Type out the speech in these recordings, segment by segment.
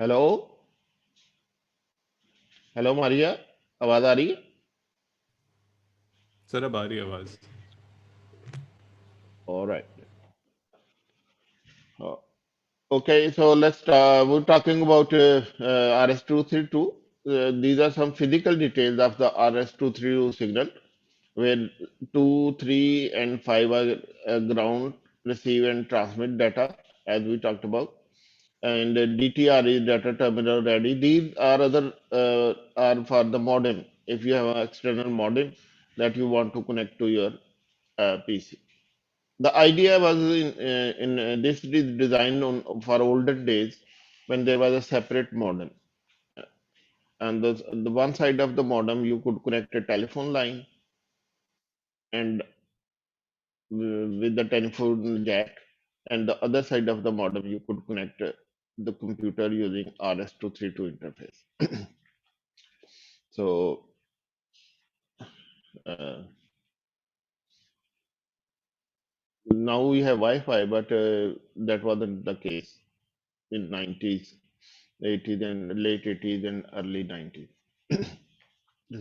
Hello. Hello Maria, आवाज आ रही है? सर अब आ रही है आवाज़। Alright. Okay, so we're talking about RS-232. These are some physical details of the RS-232 signal, where 2, 3, and 5 are ground, receive and transmit data, as we talked about. And DTR is data terminal ready. These are other are for the modem. If you have an external modem that you want to connect to your PC. The idea was this is designed on for older days when there was a separate modem, and the one side of the modem you could connect a telephone line, and with the telephone jack, and the other side of the modem you could connect the computer using RS-232 interface. So uh, now we have Wi-Fi, but that wasn't the case in 90s, 80s, and late 80s and early 90s.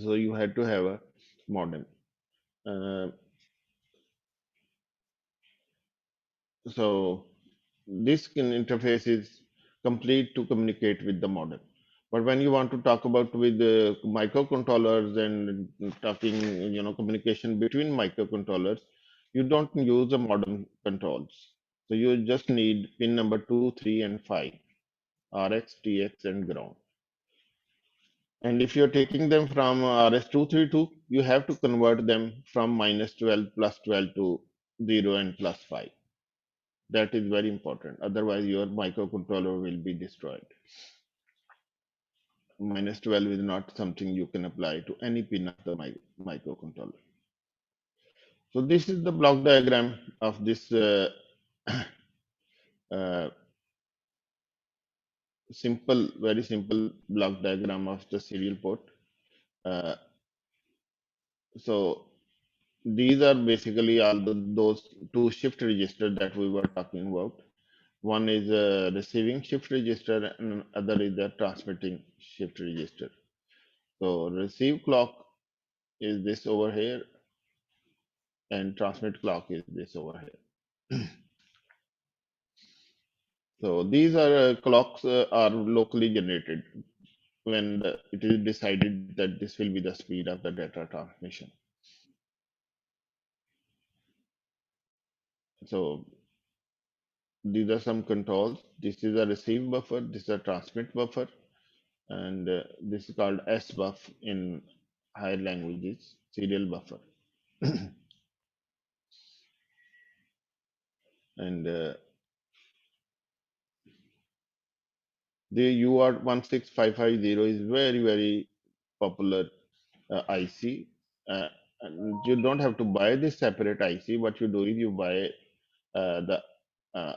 So you had to have a modem. Uh, so this interface is complete to communicate with the modem. But when you want to talk about with the microcontrollers and talking, communication between microcontrollers, you don't use the modem controls. So you just need pin number 2, 3, and 5, RX, TX, and ground. And if you're taking them from RS-232, you have to convert them from -12 plus 12 to 0 and plus 5. That is very important. Otherwise, your microcontroller will be destroyed. -12 is not something you can apply to any pin of the microcontroller. So this is the block diagram of this uh, very simple block diagram of the serial port. Uh, so these are basically all those two shift registers that we were talking about. One is a receiving shift register and other is a transmitting shift register. So receive clock is this over here and transmit clock is this over here. So these are clocks are locally generated when it is decided that this will be the speed of the data transmission. So these are some controls. This is a receive buffer, this is a transmit buffer, and this is called SBUF in higher languages, serial buffer. And the UART16550 is very popular IC. And you don't have to buy this separate IC. What you do is you buy the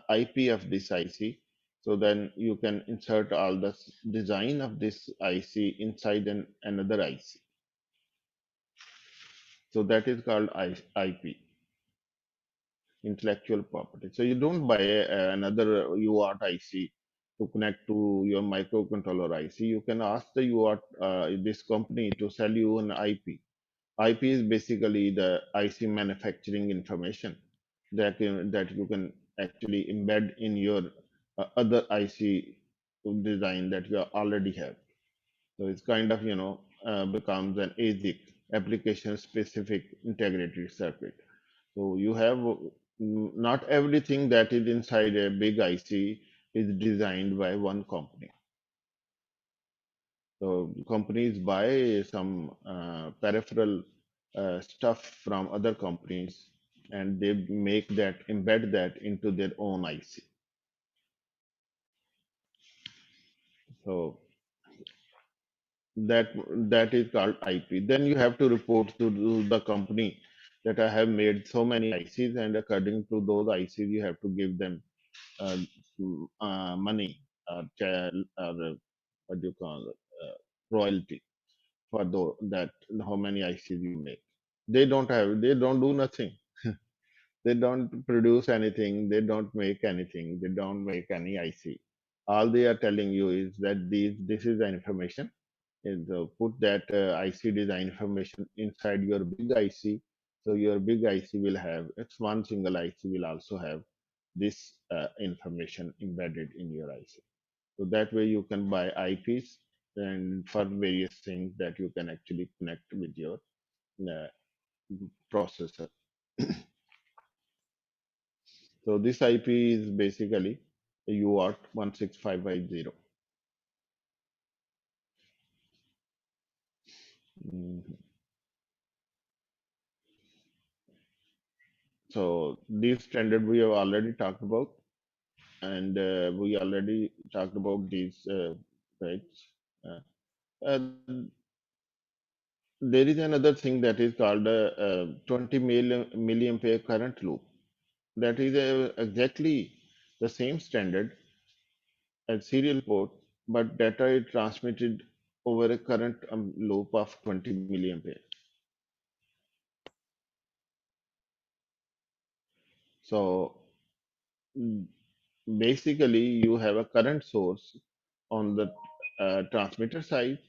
IP of this IC. So then you can insert all the design of this IC inside another IC. So that is called IP, intellectual property. So you don't buy another UART IC to connect to your microcontroller IC. You can ask the UART this company to sell you an IP. IP is basically the IC manufacturing information that you can actually embed in your other IC design that you already have. So it's kind of becomes an ASIC, application specific integrated circuit. So you have not everything that is inside a big IC is designed by one company. So companies buy some peripheral stuff from other companies and they make that embed that into their own IC. So that that is called IP. Then you have to report to the company that I have made so many ICs, and according to those ICs, you have to give them uh, money or what do you call it, royalty for that how many ICs you make. They don't do nothing. They don't produce anything. They don't make anything. They don't make any IC. All they are telling you is that this is the information. And put that IC design information inside your big IC. So your big IC will have, it's one single IC will also have this information embedded in your IC. So that way you can buy IPs and for various things that you can actually connect with your uh, processor. So this IP is basically UART 16550. Mhm. So this standard we have already talked about, and we already talked about these types. Uh, uh, there is another thing that is called a 20 milliampere current loop. That is exactly the same standard as serial port, but data is transmitted over a current loop of 20 milliampere. So mm, basically, you have a current source on the transmitter side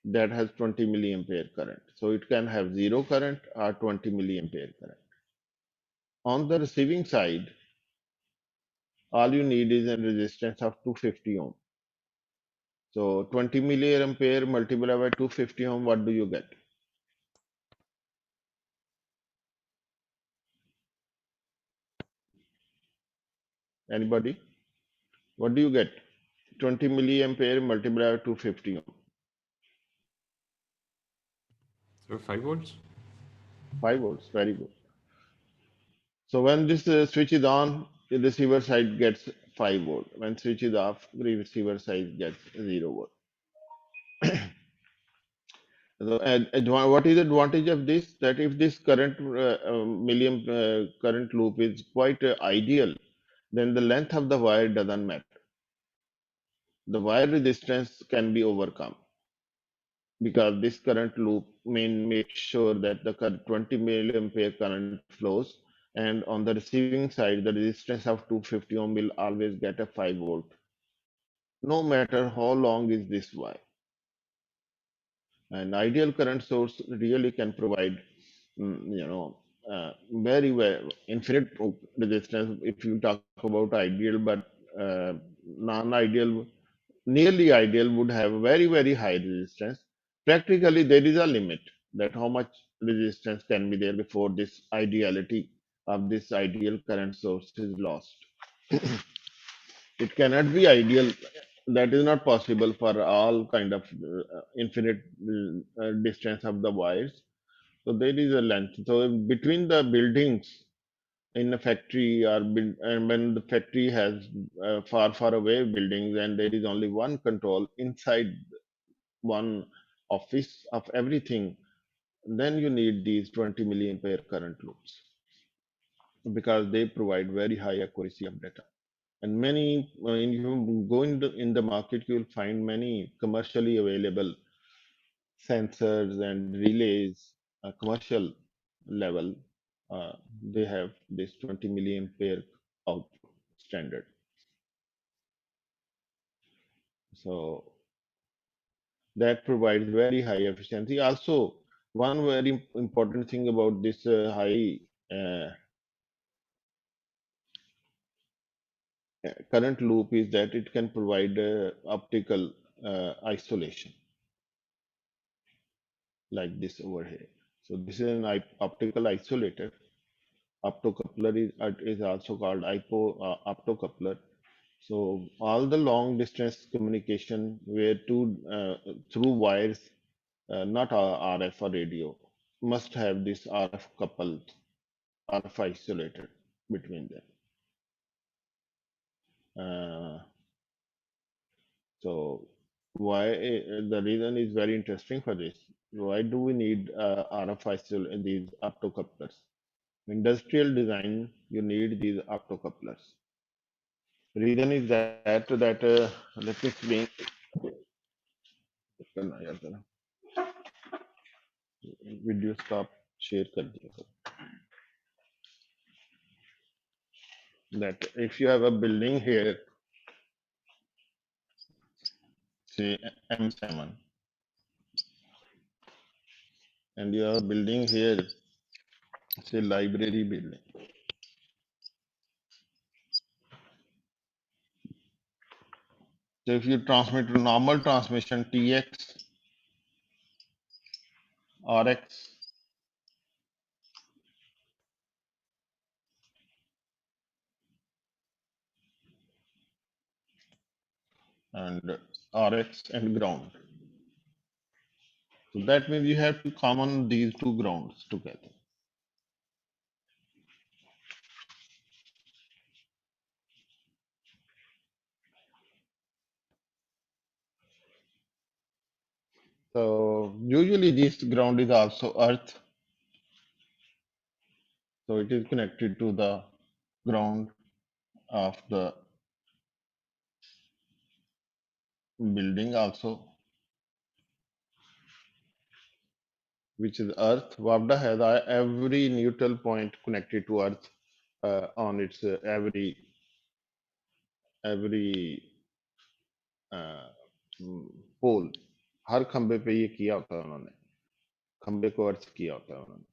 that has 20 milliampere current. So it can have zero current or 20 milliampere current. On the receiving side, all you need is a resistance of 250 ohm. So 20 milliampere multiplied by 250 ohm, what do you get? Anybody? What do you get? 20 milliampere multiplied by 250 ohm. So 5 volts? 5 volts, very good. So when this switch is on, the receiver side gets 5 volt. When switch is off, the receiver side gets 0 volt. So, what is the advantage of this? That if this current current loop is quite ideal, then the length of the wire doesn't matter. The wire resistance can be overcome because this current loop makes sure that the 20 milliampere current flows, and on the receiving side, the resistance of 250 ohm will always get a 5 volt, no matter how long is this wire. An ideal current source really can provide, very well infinite resistance if you talk about ideal, but non-ideal, nearly ideal would have very, very high resistance. Practically, there is a limit that how much resistance can be there before this ideality of this ideal current source is lost. It cannot be ideal. That is not possible for all kind of infinite distance of the wires. So there is a length. So between the buildings in a factory and when the factory has far, far away buildings and there is only one control inside one office of everything, then you need these 20 milliampere current loops because they provide very high accuracy of data. And many, when you go in the market, you'll find many commercially available sensors and relays, commercial level. Uh, they have this 20 milliampere output standard. So that provides very high efficiency. Also, one very important thing about this high uh, current loop is that it can provide optical isolation like this over here. So this is an optical isolator. Optocoupler is also called optocoupler. So all the long distance communication where through wires, not RF or radio, must have this RF coupled, RF isolator between them. Uh, so why the reason is very interesting for this. Why do we need RF these optocouplers? Industrial design, you need these optocouplers. Reason is that let me explain. Video stop share कर दिया. That if you have a building here say M7, and you are building here, say library building. So if you transmit to normal transmission TX, RX, and RX and ground. So that means you have to common these two grounds together. So usually this ground is also earth. So it is connected to the ground of the building also, which is earth. Wabda has every neutral point connected to earth on its every पोल. हर खंबे पे ये किया होता है उन्होंने, खंबे को अर्थ किया होता है उन्होंने,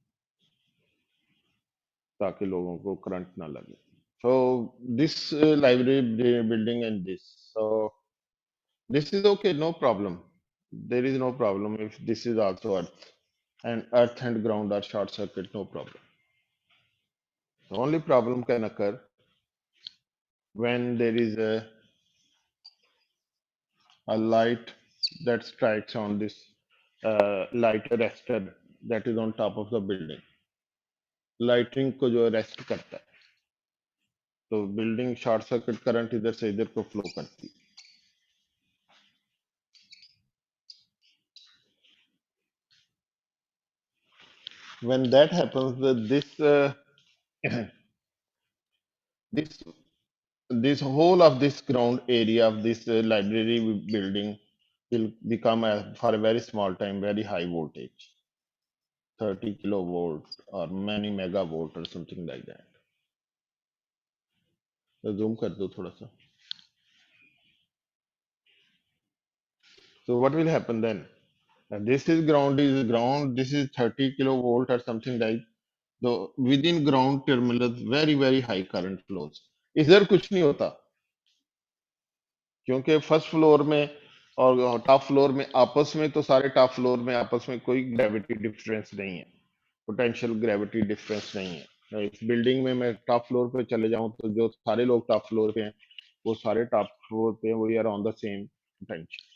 ताकि लोगों को करंट ना लगे. So this library building and this, so this is okay, no problem. There is no problem if this is also earth, and earth and ground are short circuit, no problem. The only problem can occur when there is a light that strikes on this light arrestor that is on top of the building. Lighting को जो arrest करता है, तो building short circuit current इधर से इधर को flow करती है. When that happens, this this whole of this ground area of this library building will become for a very small time very high voltage, 30 kilovolt or many megavolt or something like that. तो zoom कर दो थोड़ा सा. So what will happen then? This is ground, this is 30 kilovolt or something like. So within ground terminals very high current flows. इधर कुछ नहीं होता, क्योंकि फर्स्ट फ्लोर में और टॉप फ्लोर में आपस में, तो सारे टॉप फ्लोर में आपस में कोई ग्रेविटी डिफरेंस नहीं है, पोटेंशियल ग्रेविटी डिफरेंस नहीं है. इस बिल्डिंग में मैं टॉप फ्लोर पे चले जाऊं तो जो सारे लोग टॉप फ्लोर पे हैं वो सारे टॉप फ्लोर पे, we are on the same potential.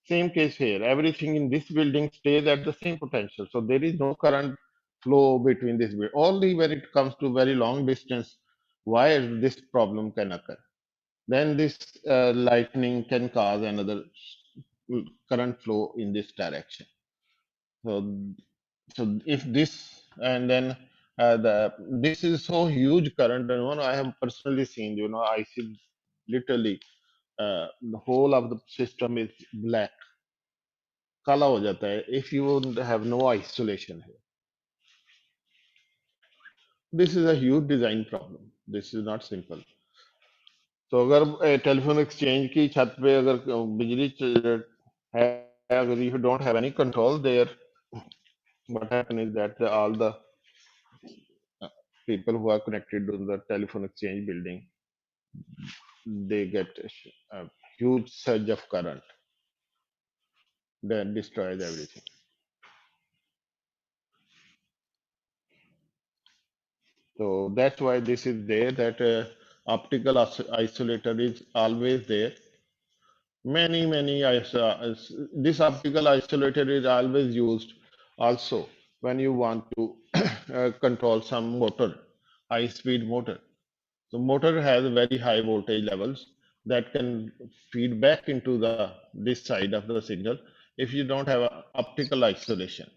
Same case here. Everything in this building stays at the same potential. So there is no current flow between this building. Only when it comes to very long distance wire, this problem can occur. Then this lightning can cause another current flow in this direction. So, so if this and then this is so huge current, and I have personally seen, I see literally the whole of the system is black, काला हो जाता है if you have no isolation here. This is a huge design problem. This is not simple. तो अगर telephone exchange की छत पे अगर बिजली है, अगर you don't have any control there, what happens is that all the people who are connected to the telephone exchange building, they get a huge surge of current that destroys everything. So that's why this is there, that optical isolator is always there. This optical isolator is always used also when you want to control some motor, high speed motor. So motor has very high voltage levels that can feed back into the this side of the signal if you don't have a optical isolation.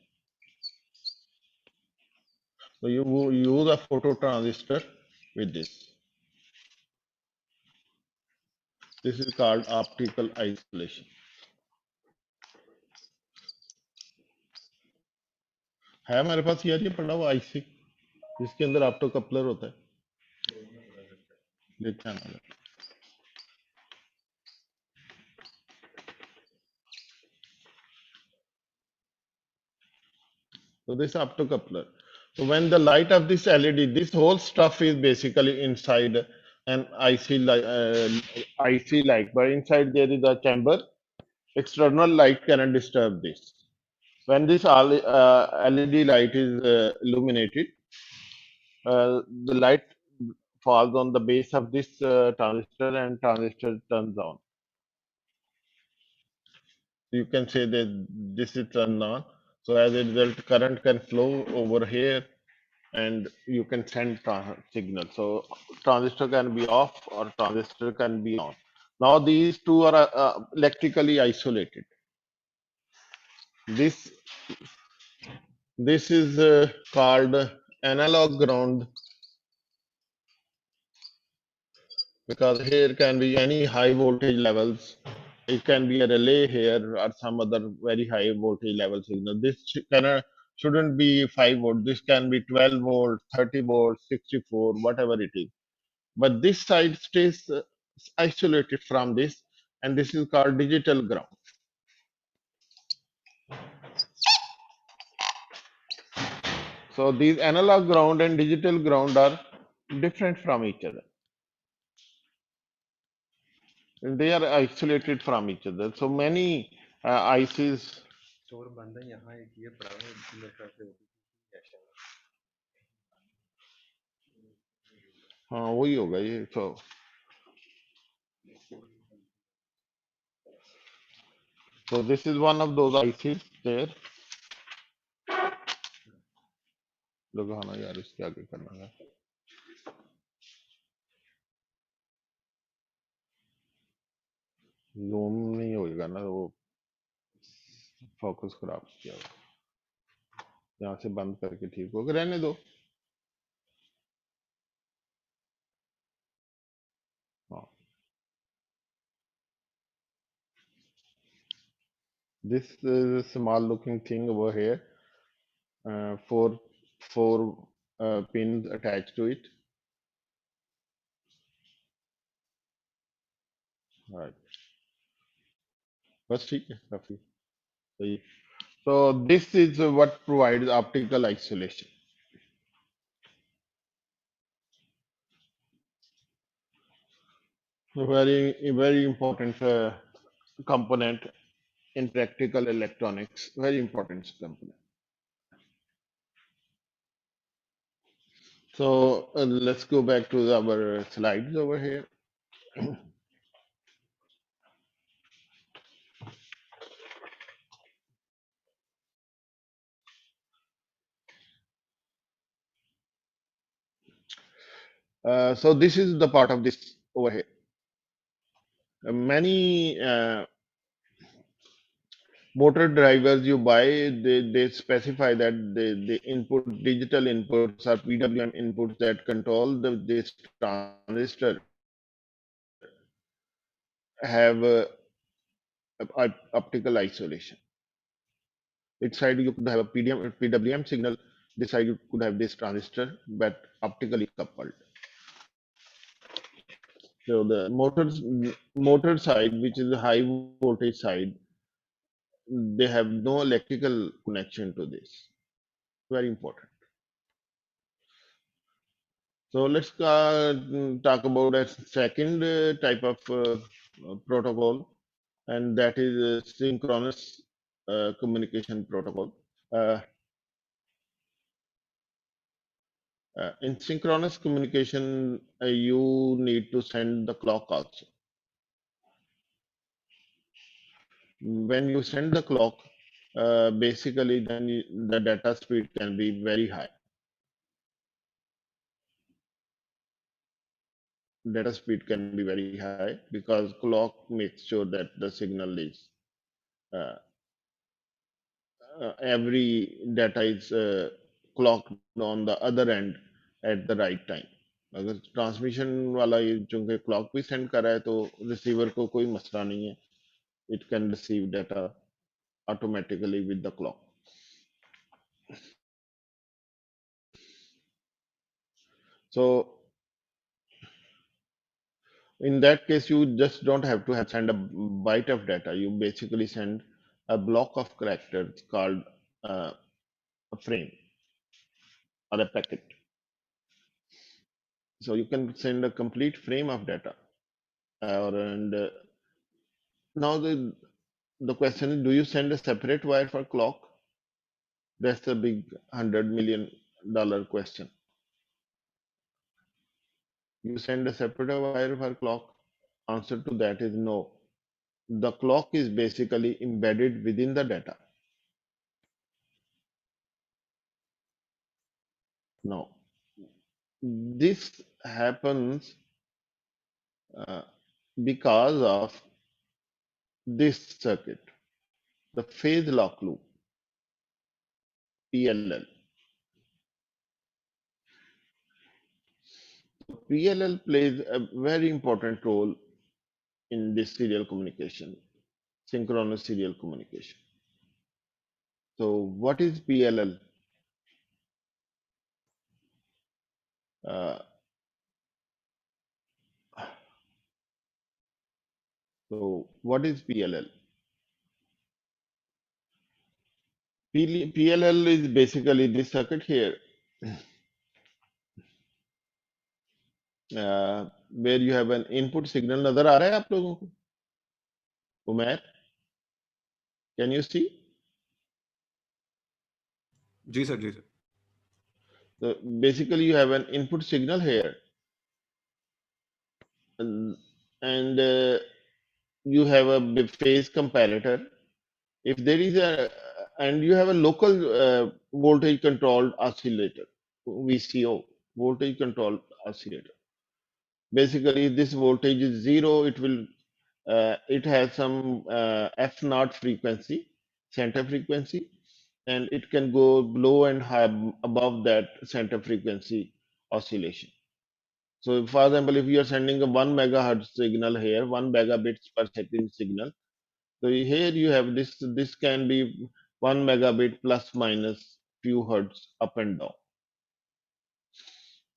So you use a phototransistor with this. This is called optical isolation. है हमारे पास यार ये पड़ा हुआ IC, जिसके अंदर opto coupler होता है. लेके आना है. So this optocoupler. So when the light of this LED, this whole stuff is basically inside an IC light, but inside there is a chamber. External light cannot disturb this. When this LED light is illuminated, the light falls on the base of this transistor and transistor turns on. You can say that this is turned on. So as a result, current can flow over here and you can send signal. So transistor can be off or transistor can be on. Now these two are electrically isolated. This this is called analog ground because here can be any high voltage levels. It can be a relay here or some other very high voltage level signal. This shouldn't be 5 volt. This can be 12 volt, 30 volt, 64, whatever it is. But this side stays isolated from this, and this is called digital ground. So these analog ground and digital ground are different from each other. They are isolated from each other. So many ICs. हाँ वही होगा ये so this is one of those ICs there. लगाना यार इसके आगे करना है जूम नहीं होएगा ना वो फोकस खराब किया हुआ यहाँ से बंद करके ठीक होगा रहने दो हाँ this is a small looking thing over here four pins attached to it right बस ठीक है काफी सही so this is what provides optical isolation very important component in practical electronics very important component. So let's go back to our slides over here. So this is the part of this over here. Many motor drivers you buy, they specify that they input digital inputs or PWM inputs that control this transistor have optical isolation. Its side you could have a PWM signal. This side you could have this transistor, but optically coupled. So the motor side, which is the high voltage side, they have no electrical connection to this. Very important. So let's talk about a second type of protocol, and that is synchronous communication protocol. Uh, in synchronous communication, you need to send the clock also. When you send the clock, basically then the data speed can be very high. Data speed can be very high because clock makes sure that the signal is uh, every data is clocked on the other end at the right time. अगर transmission वाला ये चूंकि clock भी send कर रहा है तो receiver को कोई मसला नहीं है it can receive data automatically with the clock. So in that case, you just don't have to send a byte of data. You basically send a block of characters called a frame or a packet. So you can send a complete frame of data. And now the question is, do you send a separate wire for clock? That's the big $100 million question. You send a separate wire for clock? Answer to that is no. The clock is basically embedded within the data. No. This happens uh, because of this circuit, the phase lock loop, PLL. PLL plays a very important role in this serial communication, synchronous serial communication. So, what is PLL? Uh, so, what is PLL? PLL is basically this circuit here, where you have an input signal. नजर आ रहा है आप लोगों को? Umair, can you see? जी sir, जी sir. So basically, you have an input signal here, and you have a phase comparator. If there is a, and you have a local voltage controlled oscillator, VCO, voltage controlled oscillator. Basically, if this voltage is zero, it has some F naught frequency, center frequency, and it can go below and high above that center frequency oscillation. So, for example, if you are sending a 1 megahertz signal here, 1 megabits per second signal, so here you have this. This can be 1 megabit plus minus few hertz up and down.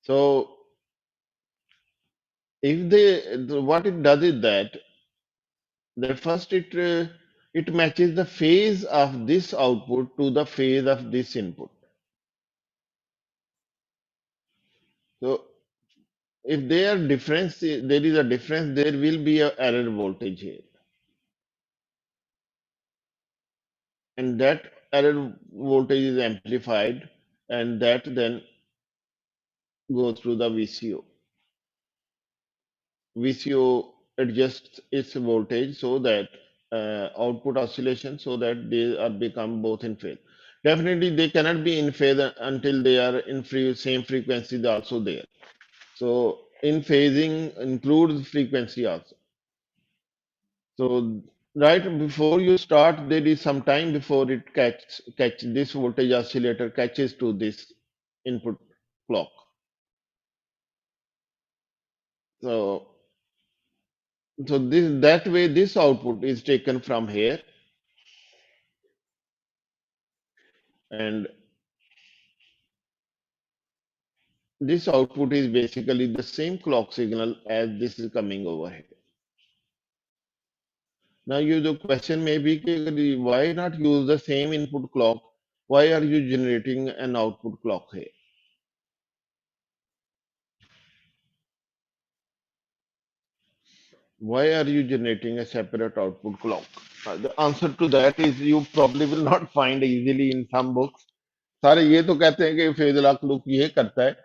So, if what it does is that first it matches the phase of this output to the phase of this input. So, if there is a difference, there will be a error voltage here. And that error voltage is amplified, and that then goes through the VCO. VCO adjusts its voltage so that output oscillation so that they are become both in phase. Definitely, they cannot be in phase until they are in same frequency also there. So, in phasing includes frequency also. So, right before you start, there is some time before it catch this voltage oscillator catches to this input clock. So, so that way this output is taken from here, and this output is basically the same clock signal as this is coming over here. Now, the question may be, why not use the same input clock? Why are you generating an output clock here? Why are you generating a separate output clock? The answer to that is you probably will not find easily in some books. सारे ये तो कहते हैं कि phase lock loop ये करता है,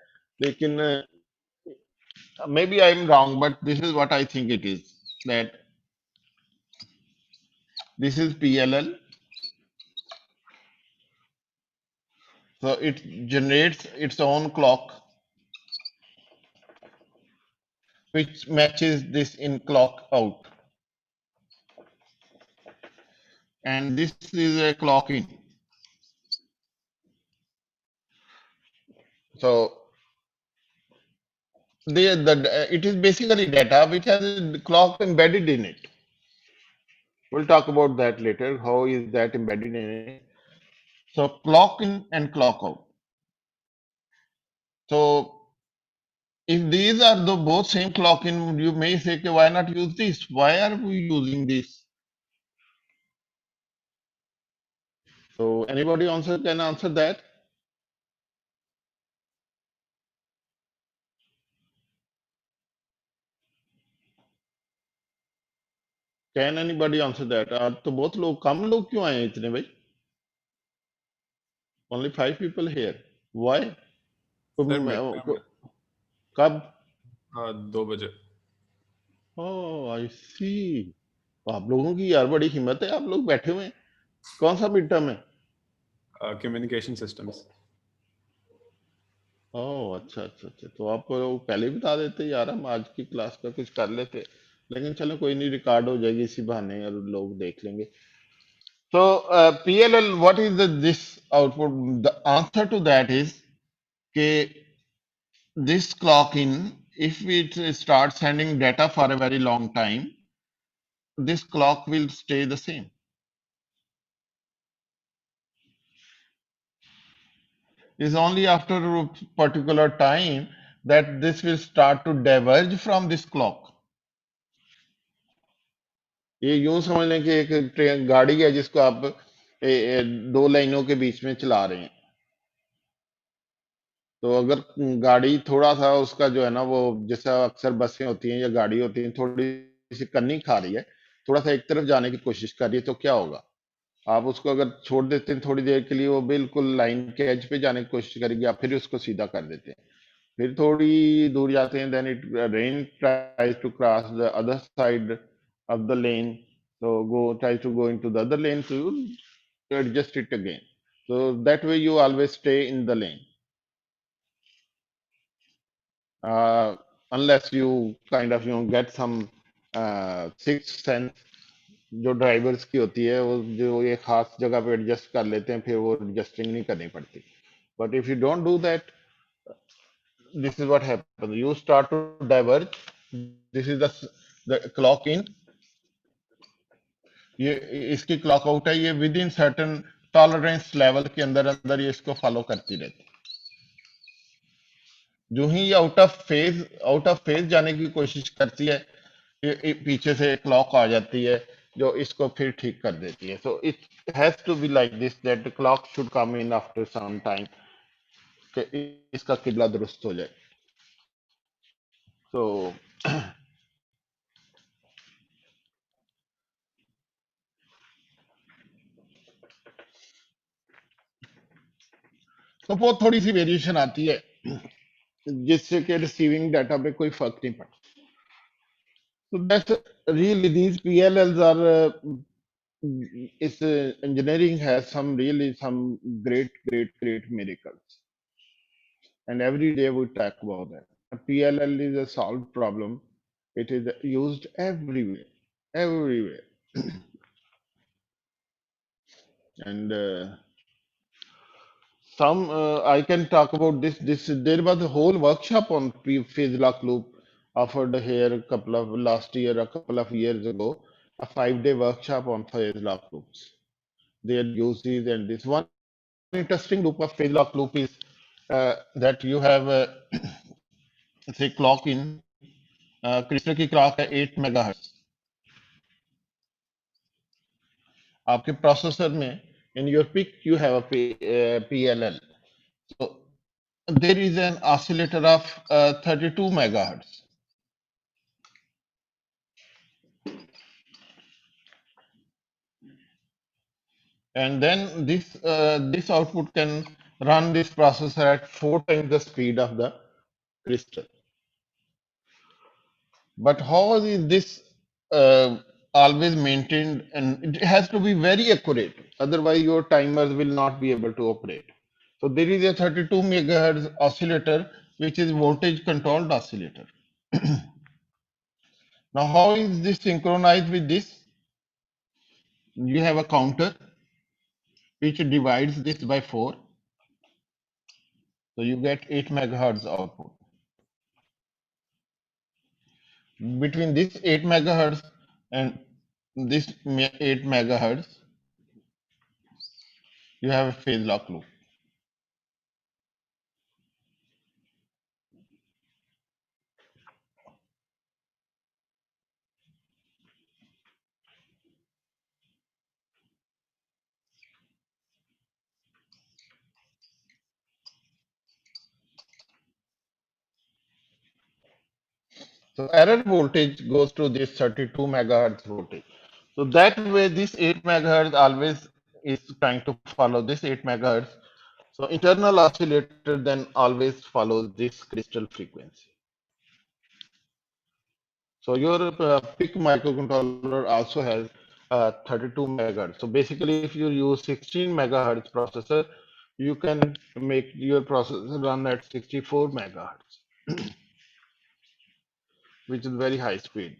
लेकिन maybe I'm wrong, but this is what I think it is. That this is PLL, so it generates its own clock, which matches this in clock out, and this is a clock in. So it is basically data which has a clock embedded in it. We'll talk about that later. How is that embedded in it? So clock in and clock out. So if these are the both same clock in, you may say, okay, why not use this? Why are we using this? So anybody can answer that? Can anybody answer that? आज तो बहुत लोग, कम लोग क्यों आए हैं इतने भाई? Only 5 people here, why? Sir mid term है। कब? 2 बजे। ओह आई सी। आप लोगों की यार बड़ी हिम्मत है, आप लोग बैठे हुए हैं। कौन सा मिड टर्म है? Communication systems. ओह अच्छा अच्छा अच्छा, तो आप पहले ही बता देते यार, हम आज की क्लास का कुछ कर लेते। लेकिन चलो कोई नहीं, रिकॉर्ड हो जाएगी इसी बहाने और लोग देख लेंगे। So PLL, what is this output? The answer to that is that this clock in, if it starts sending data for a very long time, this clock will stay the same. It's only after a particular time that this will start to diverge from this clock. ये यूं समझ लें कि एक train गाड़ी है जिसको आप दो लाइनों के बीच में चला रहे हैं। तो अगर गाड़ी थोड़ा सा उसका जो है ना, वो जैसा अक्सर बसें होती हैं या गाड़ी होती है, थोड़ी सी कन्नी खा रही है, थोड़ा सा एक तरफ जाने की कोशिश कर रही है, तो क्या होगा? आप उसको अगर छोड़ देते हैं थोड़ी देर के लिए, वो बिल्कुल लाइन के एज पे जाने की कोशिश करेगी, आप फिर उसको सीधा कर देते हैं। फिर थोड़ी दूर जाते हैं, then it rain tries to cross the other side of the lane, so go try to go into the other lane to adjust it again. So that way you always stay in the lane, uh, unless you kind of get some sixth sense जो drivers की होती है, वो जो ये खास जगह पे एडजस्ट कर लेते हैं, फिर वो एडजस्टिंग नहीं करनी पड़ती। But if you don't do that, this is what happens, you start to diverge. This is the clock in, ये इसकी क्लॉक आउट है, ये within certain tolerance level के अंदर अंदर ये इसको फॉलो करती रहती है। जो ही ये आउट ऑफ फेज जाने की कोशिश करती है, ये पीछे से क्लॉक आ जाती है जो इसको फिर ठीक कर देती है। So it has to be like this, that the clock should come in after some time, कि इसका किबला दुरुस्त हो जाए। सो तो वो थोड़ी सी वेरिएशन आती है, जिससे कि रिसीविंग डाटा पे कोई फर्क नहीं पड़ता। So that's really, these PLLs are it's engineering has some really some great miracles, and every day we talk about that. PLL is a solved problem. It is used everywhere, and some I can talk about this. There was a whole workshop on phase lock loop offered here a couple of last year, a couple of years ago, a 5-day workshop on phase lock loops, their uses, and this one interesting loop of phase lock loop is that you have say clock in, crystal की clock है 8 megahertz, आपके processor में in your PIC you have a PLL, so there is an oscillator of 32 megahertz, and then this output can run this processor at 4 times the speed of the crystal. But how is this always maintained? And it has to be very accurate. Otherwise, your timers will not be able to operate. So there is a 32 megahertz oscillator, which is voltage controlled oscillator. Now, how is this synchronized with this? You have a counter which divides this by 4. So you get 8 megahertz output. Between this 8 megahertz and this 8 megahertz, you have a phase lock loop. So error voltage goes to this 32 megahertz voltage. So that way, this 8 megahertz always is trying to follow this 8 megahertz. So internal oscillator then always follows this crystal frequency. So your PIC microcontroller also has 32 megahertz. So basically, if you use 16 megahertz processor, you can make your processor run at 64 megahertz, which is very high speed.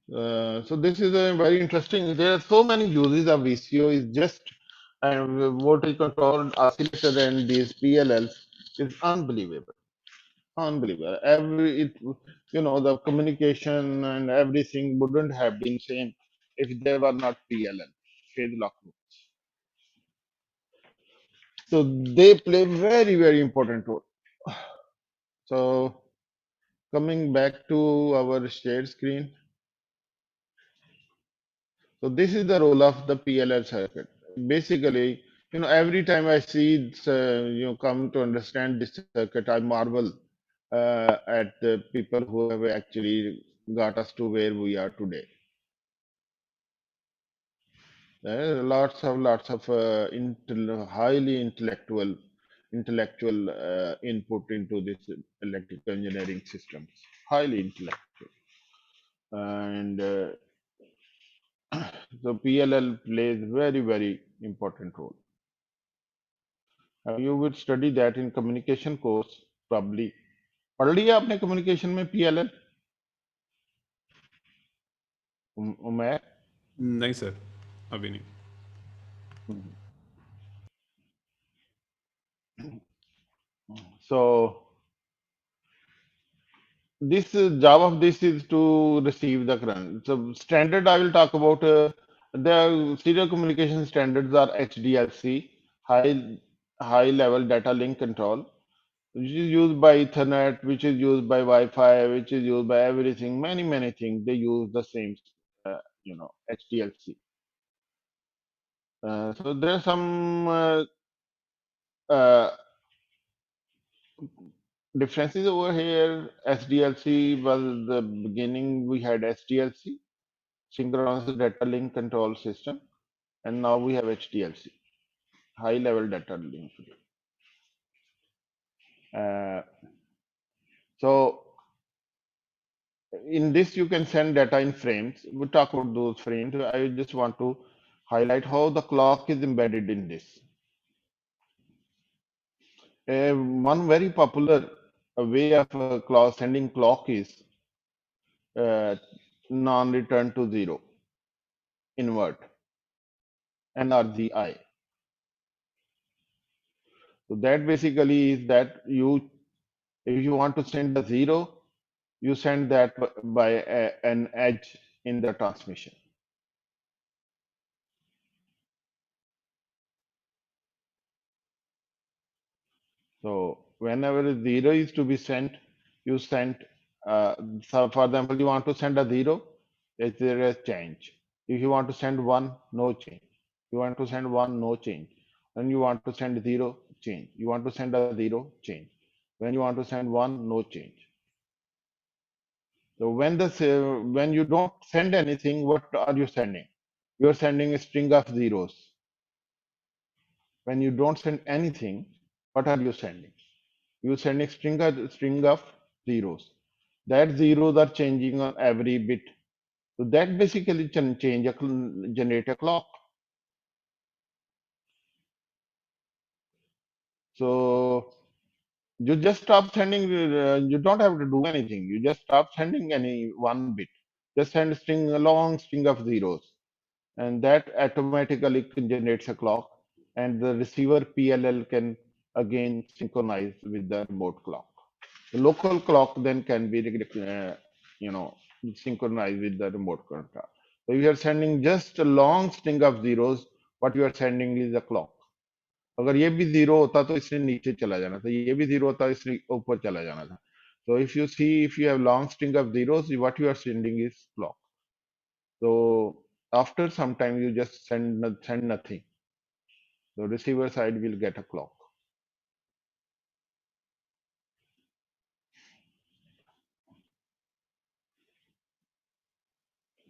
So this is a very interesting. There are so many uses of VCO. Is just voltage controlled oscillator and these PLLs is unbelievable, unbelievable. The communication and everything wouldn't have been same if there were not PLL, phase lock loops. So they play very important role. So coming back to our shared screen. So this is the role of the PLL circuit. Basically, every time I see it, come to understand this circuit, I marvel at the people who have actually got us to where we are today. There are lots of highly intellectual input into this electrical engineering systems. Highly intellectual, and so PLL plays very important role. You would study that in communication course probably. पढ़ लिया आपने communication में PLL? मैं नहीं sir, अभी नहीं. So this job of this is to receive the current. So standard I will talk about. The serial communication standards are HDLC, high level data link control, which is used by Ethernet, which is used by Wi-Fi, which is used by everything. Many things they use the same, HDLC. So there are some uh, differences over here. SDLC was the beginning. We had SDLC, synchronous data link control system, and now we have HDLC, high level data link. Uh, so in this you can send data in frames. We talk about those frames. I just want to highlight how the clock is embedded in this. One very popular way of sending clock is uh, non-return to zero, invert, NRZI. So that basically is that if you want to send a zero, you send that by an edge in the transmission. So whenever a zero is to be sent, you send. So for example, you want to send a zero, is there a change? If you want to send one, no change. You want to send one, no change. When you want to send zero, change. You want to send a zero, change. When you want to send one, no change. So when you don't send anything, what are you sending? You are sending a string of zeros. When you don't send anything, what are you sending? You sending string of zeros. That zeros are changing on every bit. So that basically generate a clock. So you just stop sending. You don't have to do anything. You just stop sending any one bit. Just send a long string of zeros, and that automatically generates a clock. And the receiver PLL can again synchronize with the remote clock. The local clock then can be, you know, synchronized with the remote control. So you are sending just a long string of zeros. What you are sending is a clock. अगर ये भी zero होता तो इसने नीचे चला जाना था, ये भी जीरो होता इसने ऊपर चला जाना था. So if you see, if you have long string of zeros, what you are sending is clock. So after some time, you just send nothing. The receiver side will get a clock.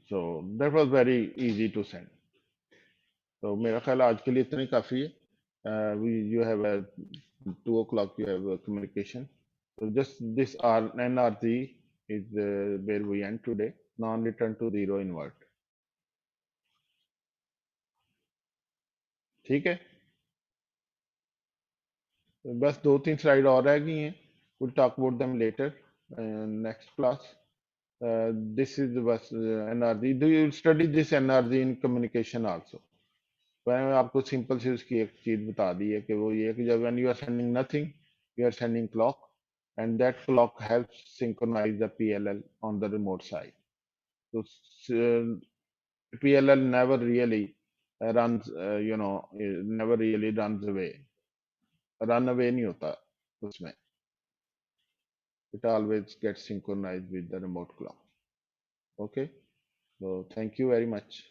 So that was very easy to send. तो मेरा ख्याल आज के लिए इतना ही काफ़ी है. You have a 2 o'clock, you have a communication. So just this NRZ is where we end today. Non-return to zero invert. ठीक है. तो बस 2-3 स्लाइड और रह गई हैं. We'll talk about them later next class. This is बस NRZ. Do you study this NRZ in communication also? मैंने आपको सिंपल सी उसकी एक चीज बता दी है कि वो ये है कि जब when you are sending nothing, you are sending clock, and that clock helps synchronize the PLL on the remote side. So PLL never really runs, never really runs away. Run away नहीं होता उसमें. It always gets synchronized with the remote clock. Okay. So thank you very much.